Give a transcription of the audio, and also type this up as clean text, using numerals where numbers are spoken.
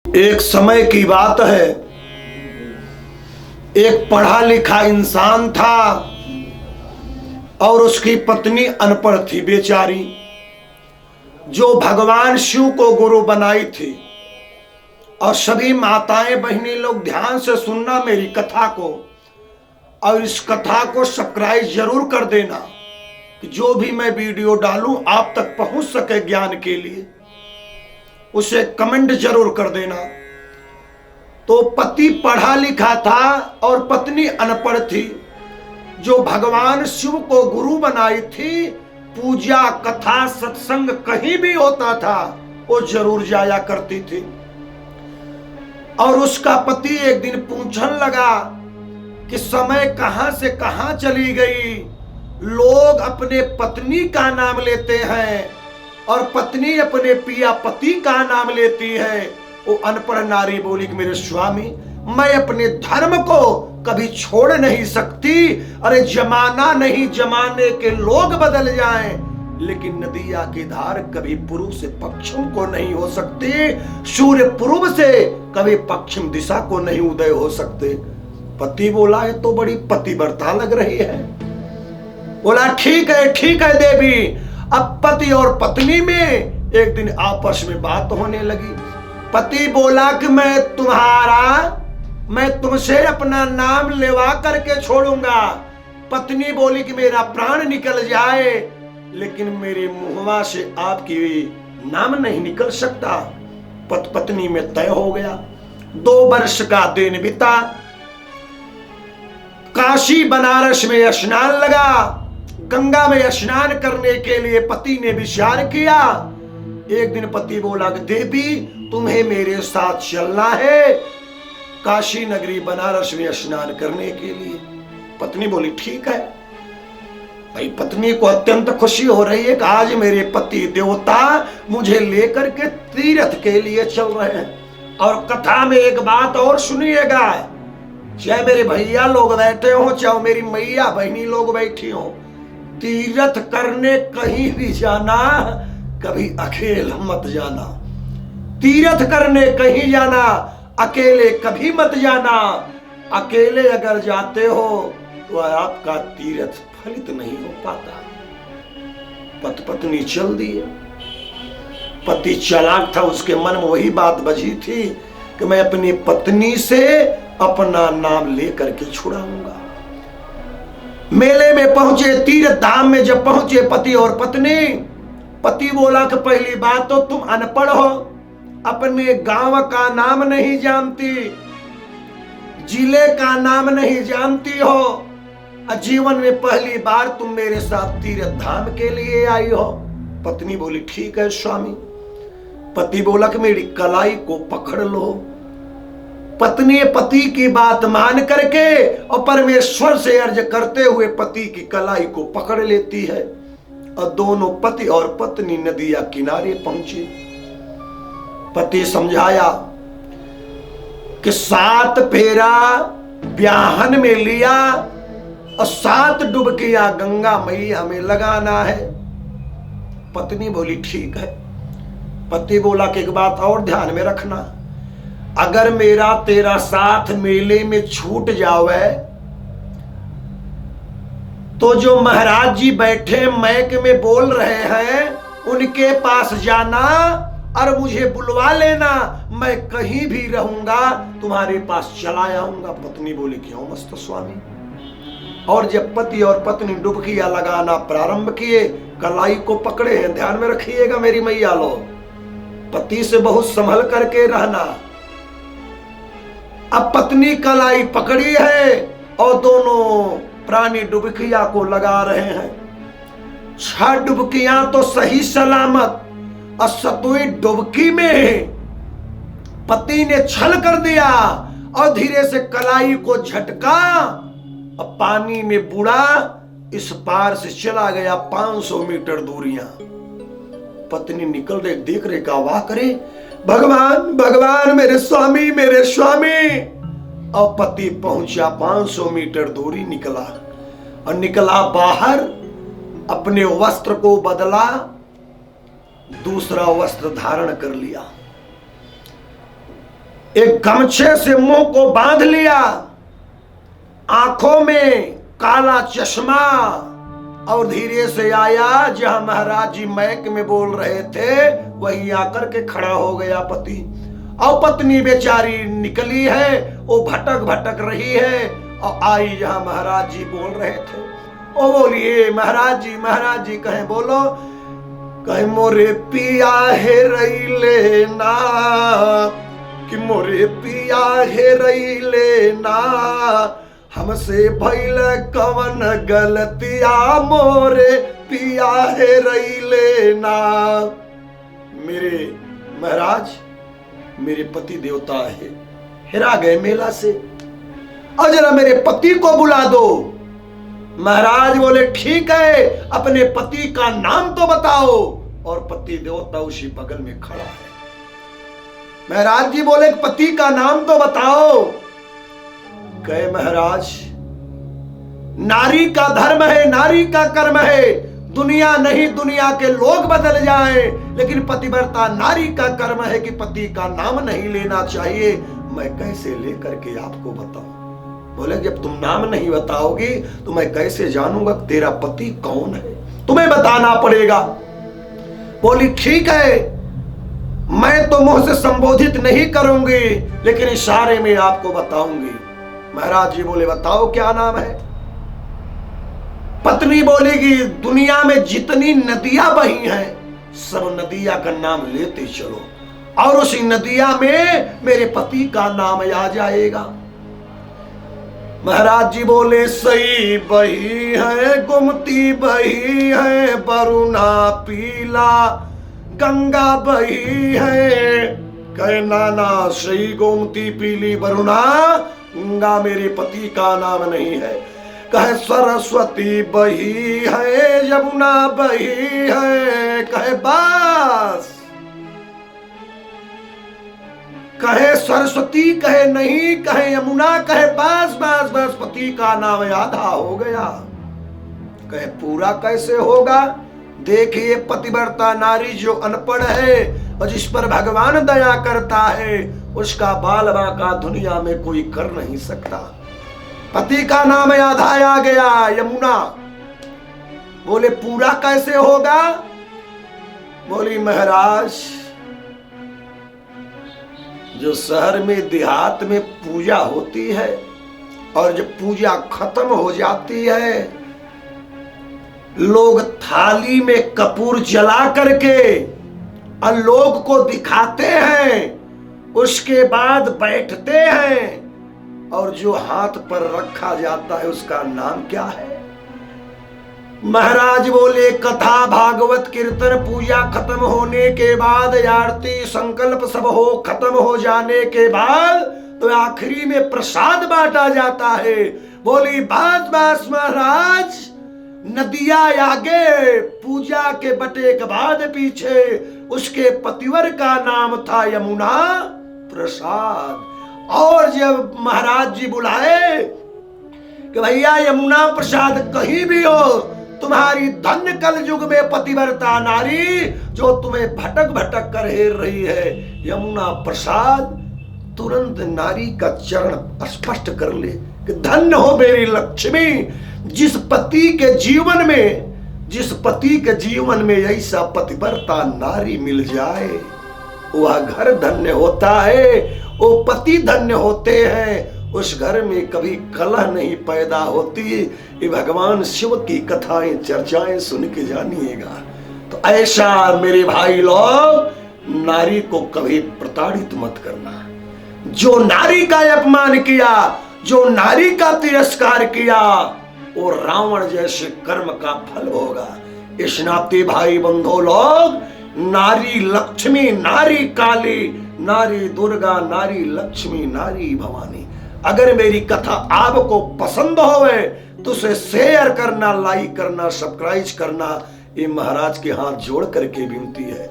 एक समय की बात है, एक पढ़ा लिखा इंसान था और उसकी पत्नी अनपढ़ थी बेचारी, जो भगवान शिव को गुरु बनाई थी। और सभी माताएं बहनी लोग ध्यान से सुनना मेरी कथा को, और इस कथा को सब्सक्राइब जरूर कर देना कि जो भी मैं वीडियो डालूं आप तक पहुंच सके ज्ञान के लिए। उसे कमेंट जरूर कर देना। तो पति पढ़ा लिखा था और पत्नी अनपढ़ थी, जो भगवान शिव को गुरु बनाई थी। पूजा कथा सत्संग कहीं भी होता था वो जरूर जाया करती थी। और उसका पति एक दिन पूछने लगा कि समय कहां से कहां चली गई। लोग अपने पत्नी का नाम लेते हैं और पत्नी अपने पिया पति का नाम लेती है। वो अनपढ़ नारी बोली कि मेरे स्वामी, मैं अपने धर्म को कभी छोड़ नहीं सकती। अरे जमाना नहीं, जमाने के लोग बदल जाएं, लेकिन नदिया की धार कभी पूर्व से पश्चिम को नहीं हो सकती। सूर्य पूर्व से कभी पश्चिम दिशा को नहीं उदय हो सकते। पति बोला है तो बड़ी पतिव्रता लग रही है। बोला ठीक है देवी। अब पति और पत्नी में एक दिन आपस में बात होने लगी। पति बोला कि मैं तुमसे अपना नाम लेवा करके छोड़ूंगा। पत्नी बोली कि मेरा प्राण निकल जाए लेकिन मेरे मुहवा से आपकी नाम नहीं निकल सकता। पत्नी में तय हो गया। 2 वर्ष का दिन बीता। काशी बनारस में स्नान लगा। गंगा में स्नान करने के लिए पति ने विचार किया। एक दिन पति बोला कि देवी तुम्हें मेरे साथ चलना है काशी नगरी बनारस में स्नान करने के लिए। पत्नी बोली ठीक है। भाई पत्नी को अत्यंत खुशी हो रही है कि आज मेरे पति देवता मुझे लेकर के तीर्थ के लिए चल रहे हैं। और कथा में एक बात और सुनिएगा, चाहे मेरे भैया लोग बैठे हो चाहे मेरी मैया बहनी लोग बैठी हो, तीर्थ करने कहीं भी जाना कभी अकेले मत जाना। तीर्थ करने कहीं जाना अकेले कभी मत जाना। अकेले अगर जाते हो तो आपका तीर्थ फलित नहीं हो पाता। पत्नी चल दिए। पति चालाक था, उसके मन में वही बात बजी थी कि मैं अपनी पत्नी से अपना नाम लेकर के छुड़ाऊंगा। मेले में पहुंचे, तीर्थ धाम में जब पहुंचे पति और पत्नी, पति बोला कि पहली बात तो तुम अनपढ़ हो, अपने गांव का नाम नहीं जानती, जिले का नाम नहीं जानती हो, जीवन में पहली बार तुम मेरे साथ तीर्थ धाम के लिए आई हो। पत्नी बोली ठीक है स्वामी। पति बोला कि मेरी कलाई को पकड़ लो। पत्नी पति की बात मान करके और परमेश्वर से अर्ज करते हुए पति की कलाई को पकड़ लेती है। और दोनों पति और पत्नी नदिया किनारे पहुंचे। पति समझाया कि 7 फेरा ब्याहन में लिया और 7 डुबकियां गंगा मैया में लगाना है। पत्नी बोली ठीक है। पति बोला कि एक बात और ध्यान में रखना, अगर मेरा तेरा साथ मेले में छूट जावे तो जो महाराज जी बैठे मैक में बोल रहे हैं उनके पास जाना और मुझे बुलवा लेना। मैं कहीं भी रहूंगा तुम्हारे पास चला आऊंगा। पत्नी बोली क्यों मस्त स्वामी। और जब पति और पत्नी डुबकियां लगाना प्रारंभ किए, कलाई को पकड़े हैं। ध्यान में रखिएगा मेरी मैया लो, पति से बहुत संभल करके रहना। अब पत्नी कलाई पकड़ी है और दोनों प्राणी डुबकियां को लगा रहे हैं। 6 डुबकियां तो सही सलामत, और 7वीं डुबकी में पति ने छल कर दिया और धीरे से कलाई को झटका और पानी में बुड़ा। इस पार से चला गया 500 मीटर दूरियां। पत्नी निकल रहे, देख रहे का वाह करे भगवान भगवान मेरे स्वामी मेरे स्वामी। और पति पहुंचा 500 मीटर दूरी निकला और निकला बाहर, अपने वस्त्र को बदला, दूसरा वस्त्र धारण कर लिया। एक गमछे से मुंह को बांध लिया, आंखों में काला चश्मा, और धीरे से आया जहां महाराज जी मैक में बोल रहे थे वहीं आकर के खड़ा हो गया पति। और पत्नी बेचारी निकली है, वो भटक भटक रही है और आई जहां महाराज जी बोल रहे थे। ओ बोलिए महाराज जी कहें बोलो। कहे मोरे पिया है रही लेना, कि मोरे पिया है रही लेना, हमसे भइल कवन गलतिया, मोरे पिया है रही लेना। मेरे महाराज मेरे पति देवता है, हेरा गए मेला से, और जरा मेरे पति को बुला दो। महाराज बोले ठीक है, अपने पति का नाम तो बताओ। और पति देवता उसी बगल में खड़ा है। महाराज जी बोले पति का नाम तो बताओ। कहे महाराज नारी का धर्म है, नारी का कर्म है, दुनिया नहीं दुनिया के लोग बदल जाएं, लेकिन पतिव्रता नारी का कर्म है कि पति का नाम नहीं लेना चाहिए। मैं कैसे लेकर के आपको बताऊं? बोले जब तुम नाम नहीं बताओगी तो मैं कैसे जानूंगा तेरा पति कौन है? तुम्हें बताना पड़ेगा। बोली ठीक है, मैं तो मुंह से संबोधित नहीं करूंगी, लेकिन इशारे में आपको बताऊंगी। महाराज जी बोले बताओ क्या नाम है? पत्नी बोलेगी दुनिया में जितनी नदियां बही हैं सब नदियां का नाम लेते चलो, और उसी नदियां में मेरे पति का नाम आ जाएगा। महाराज जी बोले सही बही है, गुमती बही है, वरुणा पीला गंगा बही है। कहे नाना सही गोमती पीली वरुणा गंगा मेरे पति का नाम नहीं है। कहे सरस्वती बही है, यमुना बही है। कहे बस, कहे सरस्वती, कहे नहीं, कहे यमुना, कहे बस बस बस, पति का नाम आधा हो गया। कहे पूरा कैसे होगा? देखिए पतिव्रता नारी जो अनपढ़ है और जिस पर भगवान दया करता है उसका बाल बाका दुनिया में कोई कर नहीं सकता। पति का नाम आधा आ गया यमुना। बोले पूरा कैसे होगा? बोली महाराज जो शहर में देहात में पूजा होती है और जब पूजा खत्म हो जाती है लोग थाली में कपूर जला करके और लोग को दिखाते हैं, उसके बाद बैठते हैं और जो हाथ पर रखा जाता है उसका नाम क्या है? महाराज बोले कथा भागवत कीर्तन पूजा खत्म होने के बाद आरती संकल्प सब हो खत्म हो जाने के बाद तो आखिरी में प्रसाद बांटा जाता है। बोली बस बस महाराज, नदिया आगे पूजा के बटे के बाद पीछे उसके पतिवर का नाम था यमुना प्रसाद। और जब महाराज जी बुलाए कि भैया यमुना प्रसाद कहीं भी हो, तुम्हारी धन्य कल युग में पतिव्रता नारी जो तुम्हें भटक भटक कर हेर रही है, यमुना प्रसाद तुरंत नारी का चरण स्पष्ट कर ले कि धन्य हो मेरी लक्ष्मी। जिस पति के जीवन में ऐसा पतिव्रता नारी मिल जाए वह घर धन्य होता है, वो पति धन्य होते हैं, उस घर में कभी कलह नहीं पैदा होती। ये भगवान शिव की कथाएं चर्चाएं सुन के जानिएगा। तो ऐसा मेरे भाई लोग नारी को कभी प्रताड़ित मत करना। जो नारी का अपमान किया, जो नारी का तिरस्कार किया, वो रावण जैसे कर्म का फल होगा। इस नाते भाई बंधु लोग, नारी लक्ष्मी, नारी काली, नारी दुर्गा, नारी लक्ष्मी, नारी भवानी। अगर मेरी कथा आपको पसंद होवे तो उसे शेयर करना, लाइक करना, सब्सक्राइब करना, ये महाराज के हाथ जोड़ करके विनती है।